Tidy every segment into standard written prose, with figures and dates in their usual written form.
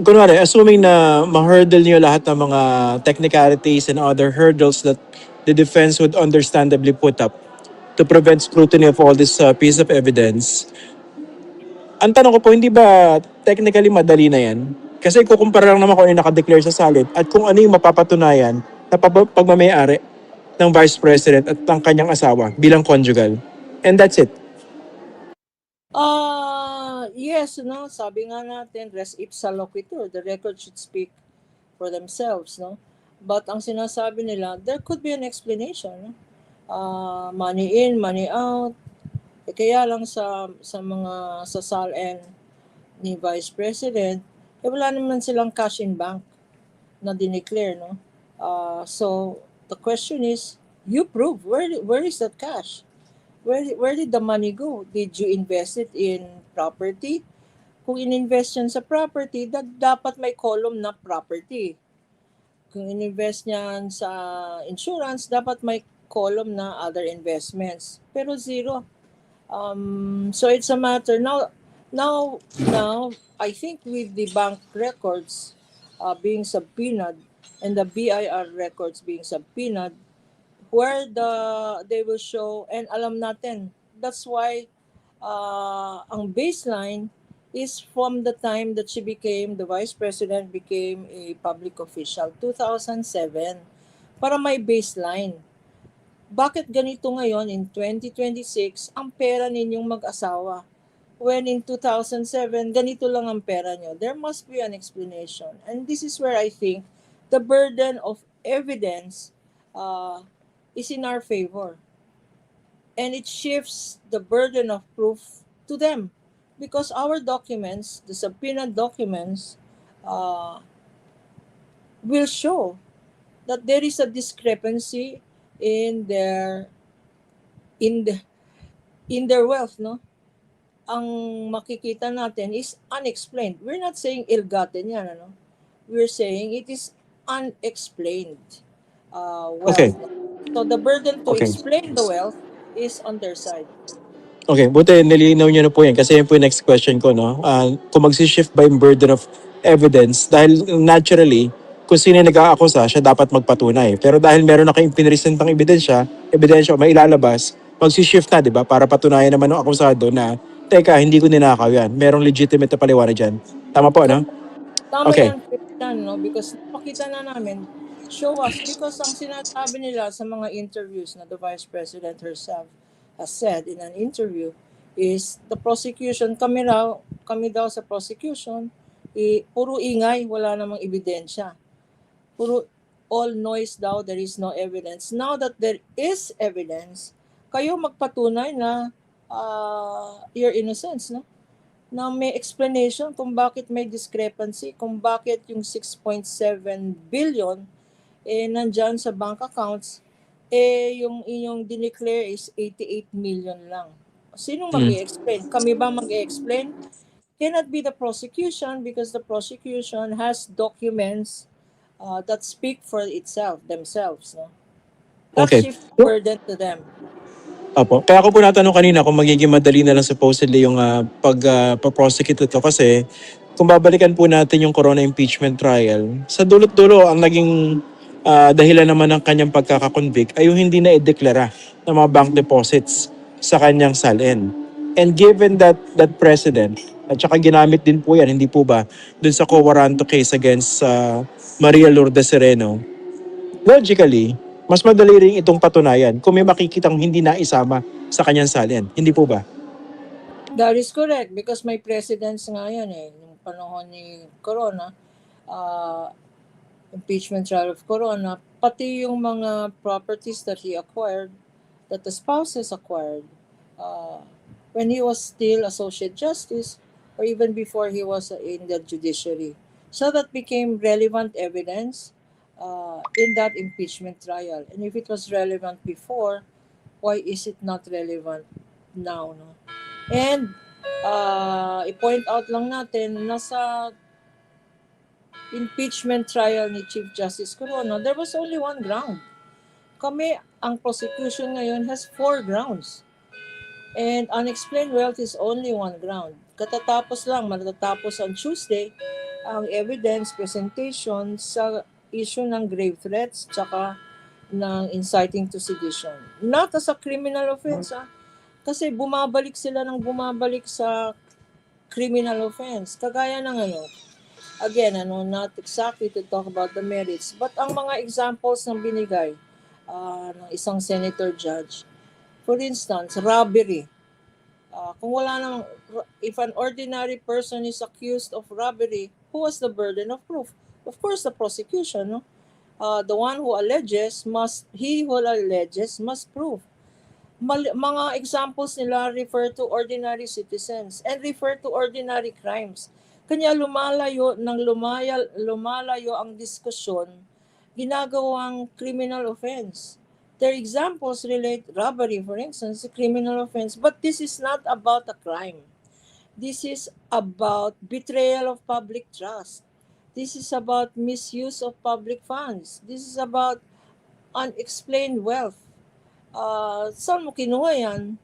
kunwari, assuming na ma-hurdle niyo lahat ng mga technicalities and other hurdles that the defense would understandably put up to prevent scrutiny of all this piece of evidence, ang tanong ko po, hindi ba technically madali na yan? Kasi kukumpara lang naman kung ano yung nakadeclare sa salid at kung ano yung mapapatunayan na pagmamayari ng Vice President at ng kanyang asawa bilang conjugal. And that's it. Yes, no, sabi nga natin, res ipsa loquitur, the record should speak for themselves, no? But ang sinasabi nila, there could be an explanation, no? Money in, money out. Kaya lang sa mga sa SALN ni Vice President, wala naman silang cash in bank na dineclare, no? So the question is, you prove where is that cash? Where did the money go? Did you invest it in property? Kung ininvest yan sa property, dapat may column na property. Kung ininvest niyan sa insurance, dapat may column na other investments. Pero zero. So it's a matter now I think with the bank records being subpoenaed and the BIR records being subpoenaed, where they will show, and alam natin, that's why ang baseline is from the time that the vice president became a public official, 2007, para may baseline. Bakit ganito ngayon in 2026 ang pera ninyong mag-asawa? When in 2007, ganito lang ang pera nyo. There must be an explanation. And this is where I think the burden of evidence is in our favor. And it shifts the burden of proof to them. Because our documents, the subpoena documents, will show that there is a discrepancy in their wealth, no? Ang makikita natin is unexplained. We're not saying ill-gotten yan, ano? We're saying it is unexplained wealth. Okay. So the burden to Okay. explain the wealth is on their side. Okay, buti nilinaw niyo na po yan kasi yan po yung next question ko, no? Kung magsishift ba yung burden of evidence dahil naturally, kung sino yung nag-aakusa, siya dapat magpatunay. Pero dahil meron na kayong pinresentang ebidensya o may ilalabas, magsishift na, di ba? Para patunayan naman ng akusado na, teka, hindi ko ninakaw yan. Merong legitimate na paliwanag dyan. Tama po, no? Tama Okay. yan, no? Because napakita na namin, show us, because ang sinasabi nila sa mga interviews na the Vice President herself has said in an interview is the prosecution, kami daw sa prosecution, puro ingay, wala namang ebidensya. Puro all noise daw, there is no evidence. Now that there is evidence, kayo magpatunay na your innocence, no? Na may explanation kung bakit may discrepancy, kung bakit yung 6.7 billion nandyan sa bank accounts, yung inyong dineclare is 88 million lang. Sino mag-i-explain? Kami ba mag-i-explain? Cannot be the prosecution because the prosecution has documents that speak for themselves. No? That Okay. shift burden to them. Opo. Kaya ako po natanong kanina kung magiging madali na lang supposedly yung pag-prosecute ito kasi kung babalikan po natin yung corona impeachment trial, sa dulot-dulo ang naging dahilan naman ng kanyang pagkakakonvict ay yung hindi na ideklara ng mga bank deposits sa kanyang SALN. And given that precedent, at saka ginamit din po yan, hindi po ba, dun sa quo warranto case against Maria Lourdes Sereno, logically, mas madali rin itong patunayan kung may makikitang hindi na isama sa kanyang SALN. Hindi po ba? That is correct because may precedents nga yan yung panahon ni Corona, impeachment trial of Corona, pati yung mga properties that he acquired, that the spouses acquired, when he was still Associate Justice or even before he was in the judiciary. So that became relevant evidence in that impeachment trial. And if it was relevant before, why is it not relevant now? No? And i-point out lang natin, nasa impeachment trial ni Chief Justice Corona, there was only one ground. Kami, ang prosecution ngayon has 4 grounds. And unexplained wealth is only one ground. Matatapos on Tuesday ang evidence presentation sa issue ng grave threats tsaka ng inciting to sedition. Not as a criminal offense, kasi bumabalik sila ng bumabalik sa criminal offense. Kagaya ng again, not exactly to talk about the merits, but ang mga examples ng binigay ng isang senator judge. For instance, robbery. Kung wala namang, if an ordinary person is accused of robbery, who has the burden of proof? Of course, the prosecution, no? The one who alleges he who alleges must prove. Mga examples nila refer to ordinary citizens and refer to ordinary crimes. Kanya lumalayo ang diskusyon, ginagawang criminal offense. Their examples relate robbery, for instance, a criminal offense, but this is not about a crime. This is about betrayal of public trust. This is about misuse of public funds. This is about unexplained wealth. Saan mo kinuha yan?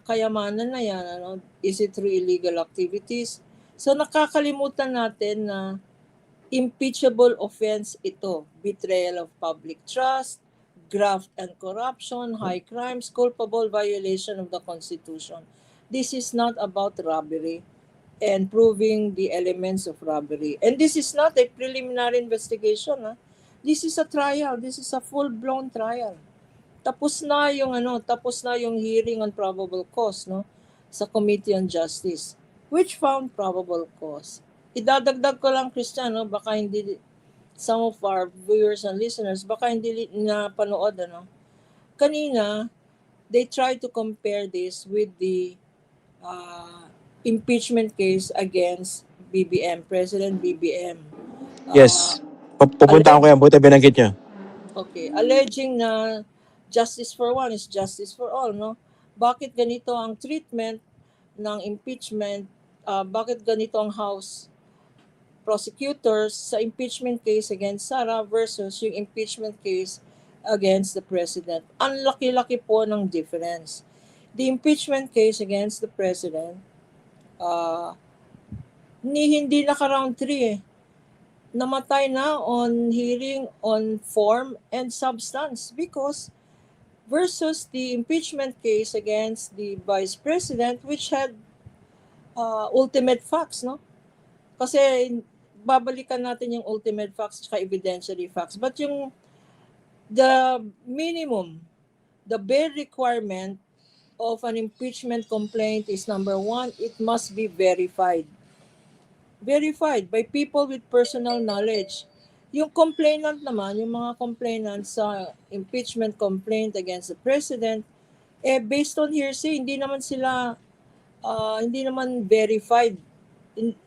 Kayamanan na yan. Is it through illegal activities? So nakakalimutan natin na impeachable offense ito. Betrayal of public trust, graft and corruption, high crimes, culpable violation of the Constitution. This is not about robbery and proving the elements of robbery. And this is not a preliminary investigation. This is a trial. This is a full-blown trial. Tapos na yung hearing on probable cause, sa Committee on Justice, which found probable cause. Idadagdag ko lang, Christian, baka hindi some of our viewers and listeners, baka hindi napanood, kanina, they tried to compare this with the impeachment case against BBM, President BBM. Yes. Pupuntahan ko yan, buti binanggit niya. Okay, alleging na justice for one is justice for all, Bakit ganito ang treatment ng impeachment? Bakit ganito ang House prosecutors sa impeachment case against Sara versus yung impeachment case against the president? Ang laki-laki po ng difference. The impeachment case against the president, hindi naka-round 3 namatay na on hearing on form and substance because versus the impeachment case against the vice president which had ultimate facts, Kasi babalikan natin yung ultimate facts at evidentiary facts. But the minimum, the bare requirement of an impeachment complaint is number one, it must be verified. Verified by people with personal knowledge. Yung complainant naman, yung mga complainants sa impeachment complaint against the president, based on hearsay, hindi naman verified.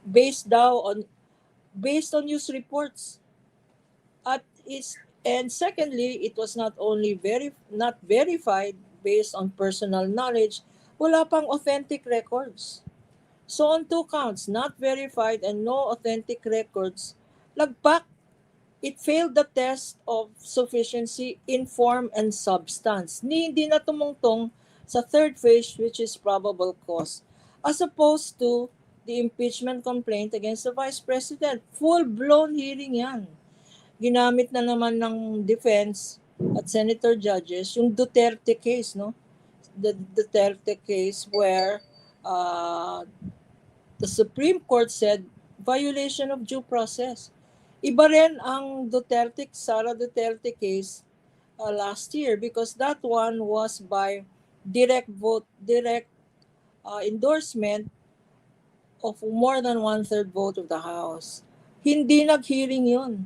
Based on news reports. And secondly, it was not only not verified based on personal knowledge, wala pang authentic records. So on 2 counts, not verified and no authentic records, lagpak. It failed the test of sufficiency in form and substance. Hindi na tumungtong sa third phase, which is probable cause. As opposed to the impeachment complaint against the Vice President. Full-blown hearing yan. Ginamit na naman ng defense at senator judges yung Duterte case, The Duterte case where the Supreme Court said violation of due process. Iba rin ang Sara Duterte case last year because that one was by direct endorsement of more than 1/3 vote of the House. Hindi nag-hearing yun.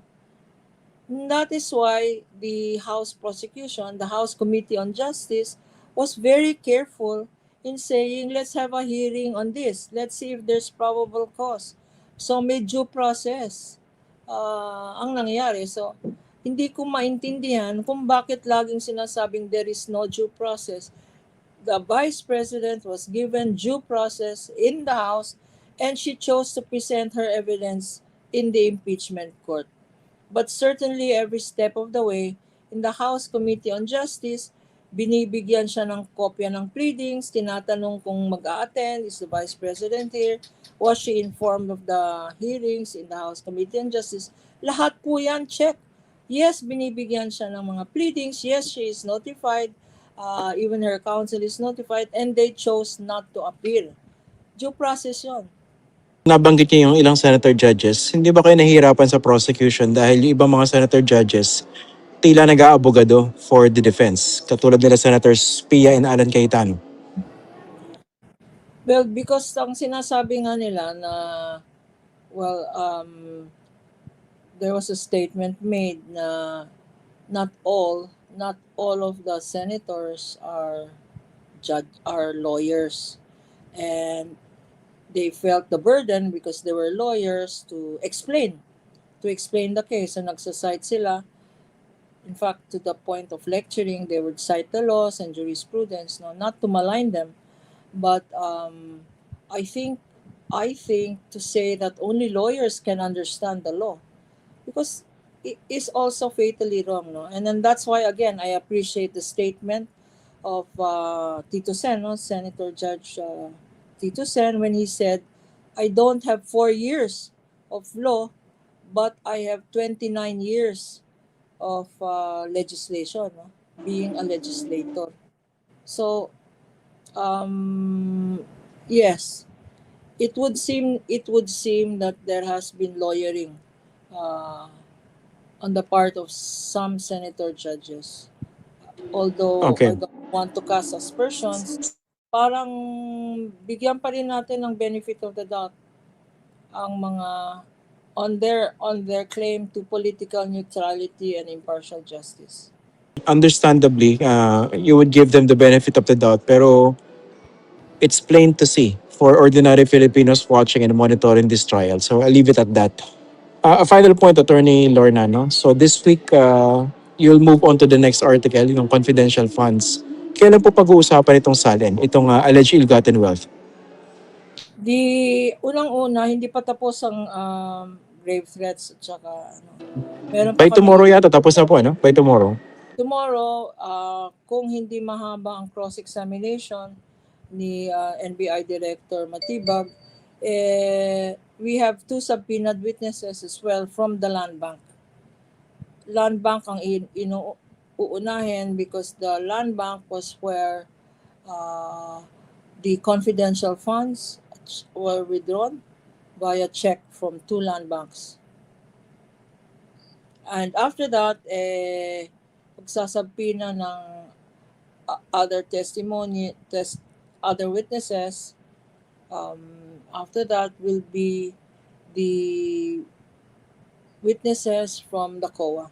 That is why the House prosecution, the House Committee on Justice, was very careful in saying, let's have a hearing on this. Let's see if there's probable cause. So may due process ang nangyari. So hindi ko maintindihan kung bakit laging sinasabing there is no due process. The Vice President was given due process in the House and she chose to present her evidence in the impeachment court. But certainly every step of the way in the House Committee on Justice, binibigyan siya ng kopya ng pleadings, tinatanong kung mag-a-attend, is the Vice President here, was she informed of the hearings in the House Committee on Justice. Lahat po yan, check. Yes, binibigyan siya ng mga pleadings. Yes, she is notified. Even her counsel is notified, and they chose not to appeal. Due process yun. Nabanggit niyo yung ilang senator judges. Hindi ba kayo nahihirapan sa prosecution dahil yung ibang mga senator judges tila nag-aabogado for the defense, katulad nila Senators Pia and Alan Cayetano? Well, because ang sinasabi nga nila na, well, there was a statement made na not all of the senators are lawyers, and they felt the burden because they were lawyers to explain the case. So nagsasite sila. In fact, to the point of lecturing, they would cite the laws and jurisprudence, no, not to malign them, but I think to say that only lawyers can understand the law, because it is also fatally wrong, no? And then that's why, again, I appreciate the statement of Tito Sen, no? Senator Judge Tito Sen, when he said, I don't have 4 years of law, but I have 29 years of legislation, no? Being a legislator. So, yes, it would seem that there has been lawyering on the part of some senator judges. Although Okay. I don't want to cast aspersions, parang bigyan pa rin natin ng benefit of the doubt ang mga on their claim to political neutrality and impartial justice. Understandably, you would give them the benefit of the doubt, pero it's plain to see for ordinary Filipinos watching and monitoring this trial. So I'll leave it at that. A final point, Attorney Lorna, no? So this week, you'll move on to the next article, yung confidential funds. Kailan po pag-uusapan itong SALN, itong alleged ill-gotten wealth? Unang-una, hindi pa tapos ang grave threats at saka ano. Meron By pa tomorrow kami yata, tapos na po, ano? By tomorrow. tomorrow, kung hindi mahaba ang cross-examination ni NBI Director Matibag, we have 2 subpoenaed witnesses as well from the Land Bank. Land Bank ang uunahin because the Land Bank was where the confidential funds were withdrawn via check from 2 land banks. And after that, pagsasabpina ng other other witnesses. After that will be the witnesses from the COA.